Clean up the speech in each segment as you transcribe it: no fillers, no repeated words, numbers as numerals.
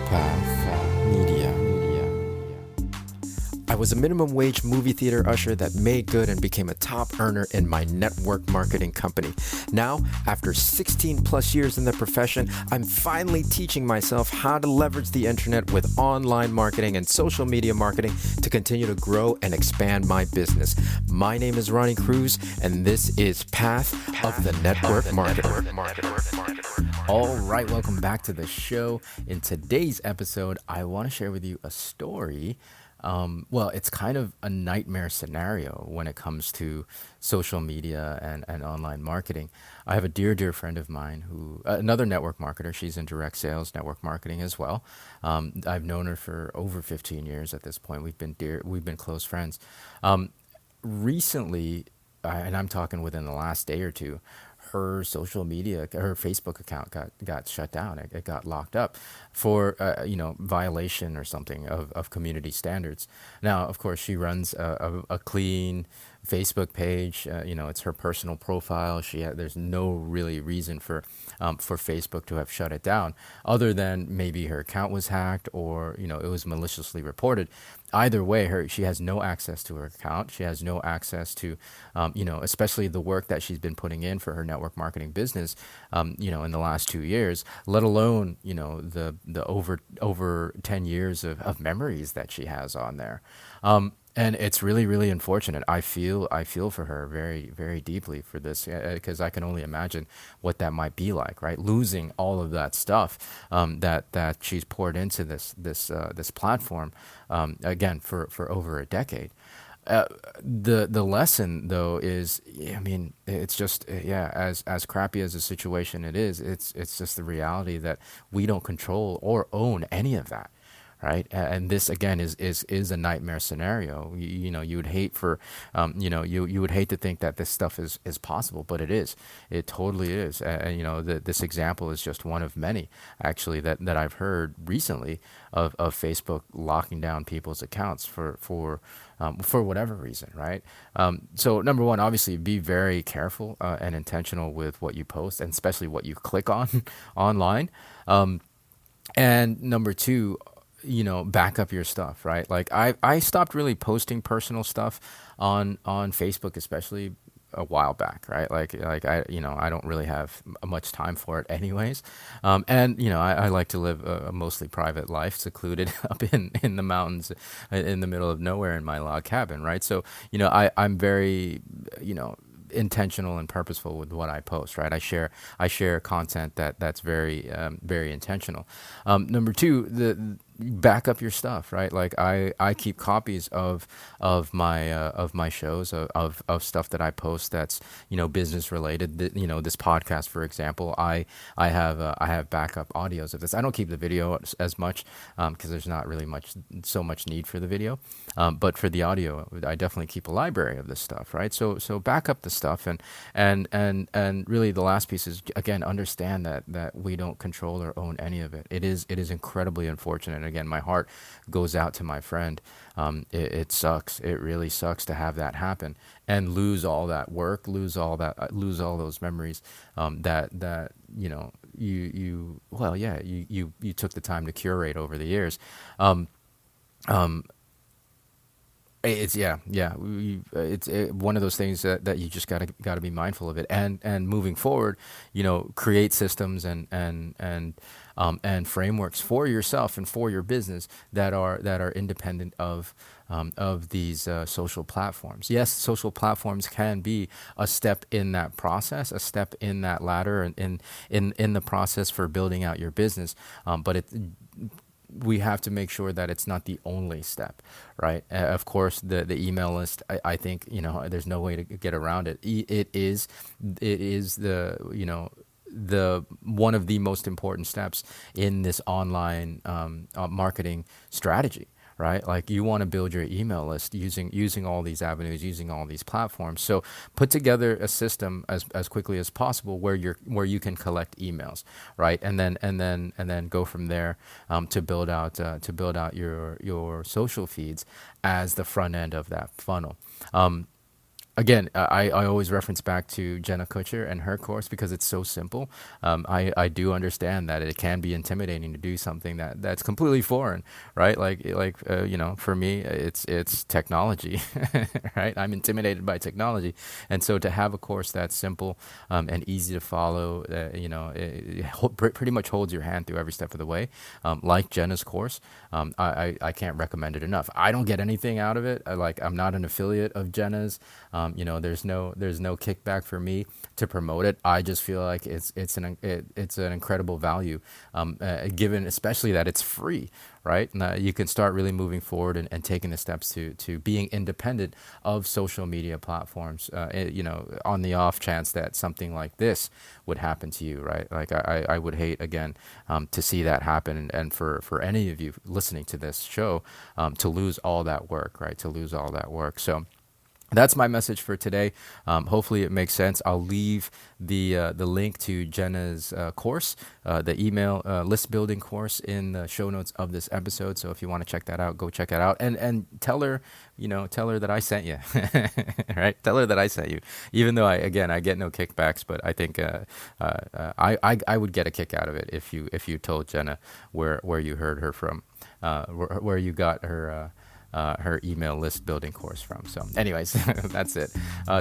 Path Media. I was a minimum wage movie theater usher that made good and became a top earner in my network marketing company. Now, after 16 plus years in the profession, I'm finally teaching myself how to leverage the internet with online marketing and social media marketing to continue to grow and expand my business. My name is Ronnie Cruz, and this is Path of the Network Marketer. All right, welcome back to the show. In today's episode, I want to share with you a story. It's kind of a nightmare scenario when it comes to social media and online marketing. I have a dear friend of mine who, another network marketer. She's in direct sales, network marketing as well. I've known her for over 15 years at this point. We've been close friends. Recently, and I'm talking within the last day or two, her social media, her Facebook account got shut down. It got locked up for violation or something of community standards. Now, of course, she runs a clean Facebook page. It's her personal profile. There's no really reason for Facebook to have shut it down, other than maybe her account was hacked or it was maliciously reported. Either way, she has no access to her account. She has no access to, especially the work that she's been putting in for her network marketing business, in the last 2 years, let alone, the over 10 years of memories that she has on there. And it's really unfortunate. I feel for her very, very deeply for this, because I can only imagine what that might be like, right? Losing all of that stuff that she's poured into this platform, again for over a decade. The lesson though is, it's just as crappy as the situation it is, it's just the reality that we don't control or own any of that. Right, and this again is a nightmare scenario. You would hate for, you would hate to think that this stuff is possible, but it is. It totally is. And this example is just one of many, actually, that I've heard recently of Facebook locking down people's accounts for whatever reason, right? So number one, obviously, be very careful and intentional with what you post, and especially what you click on online. And number two, back up your stuff, right? Like I stopped really posting personal stuff on Facebook, especially a while back, right? Like I don't really have much time for it anyways. I like to live a mostly private life, secluded up in the mountains in the middle of nowhere in my log cabin, right? So, I'm very, intentional and purposeful with what I post, right? I share content that's very very intentional. Number two, back up your stuff, right? Like I keep copies of my shows, of stuff that I post that's business related. This podcast, for example, I have backup audios of this. I don't keep the video as much because there's not really so much need for the video, but for the audio, I definitely keep a library of this stuff, right? So back up the stuff, and really the last piece is, again, understand that we don't control or own any of it. It is incredibly unfortunate. Again, my heart goes out to my friend. It sucks. It really sucks to have that happen and lose all that work, lose all those memories that you took the time to curate over the years. It's one of those things that you just gotta be mindful of it, and moving forward, create systems and frameworks for yourself and for your business that are independent of these social platforms. Yes, social platforms can be a step in that process, a step in that ladder, and in the process for building out your business, but we have to make sure that it's not the only step, right? Of course, the email list, I think, there's no way to get around it. It is the one of the most important steps in this online marketing strategy, right? Like, you want to build your email list using all these avenues, using all these platforms. So put together a system as quickly as possible where you can collect emails, right? And then go from there to build out your social feeds as the front end of that funnel. again, I always reference back to Jenna Kutcher and her course because it's so simple. I do understand that it can be intimidating to do something that's completely foreign, right? For me, it's technology, right? I'm intimidated by technology, and so to have a course that's simple and easy to follow, pretty much holds your hand through every step of the way, like Jenna's course. I can't recommend it enough. I don't get anything out of it. I'm not an affiliate of Jenna's. There's no kickback for me to promote it. I just feel like it's an incredible value, given especially that it's free, right? And, you can start really moving forward and taking the steps to being independent of social media platforms. On the off chance that something like this would happen to you, right? Like I would hate again to see that happen, and for any of you listening to this show, to lose all that work, right? To lose all that work. So that's my message for today. Hopefully it makes sense. I'll leave the link to Jenna's course, the email list building course, in the show notes of this episode. So if you want to check that out, go check it out, and tell her that I sent you, right? Tell her that I sent you. Even though I get no kickbacks, but I think I would get a kick out of it if you told Jenna where you heard her from, where you got her email list building course from. So anyways, that's it.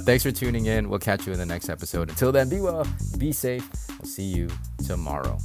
Thanks for tuning in. We'll catch you in the next episode. Until then, be well, be safe. We'll see you tomorrow.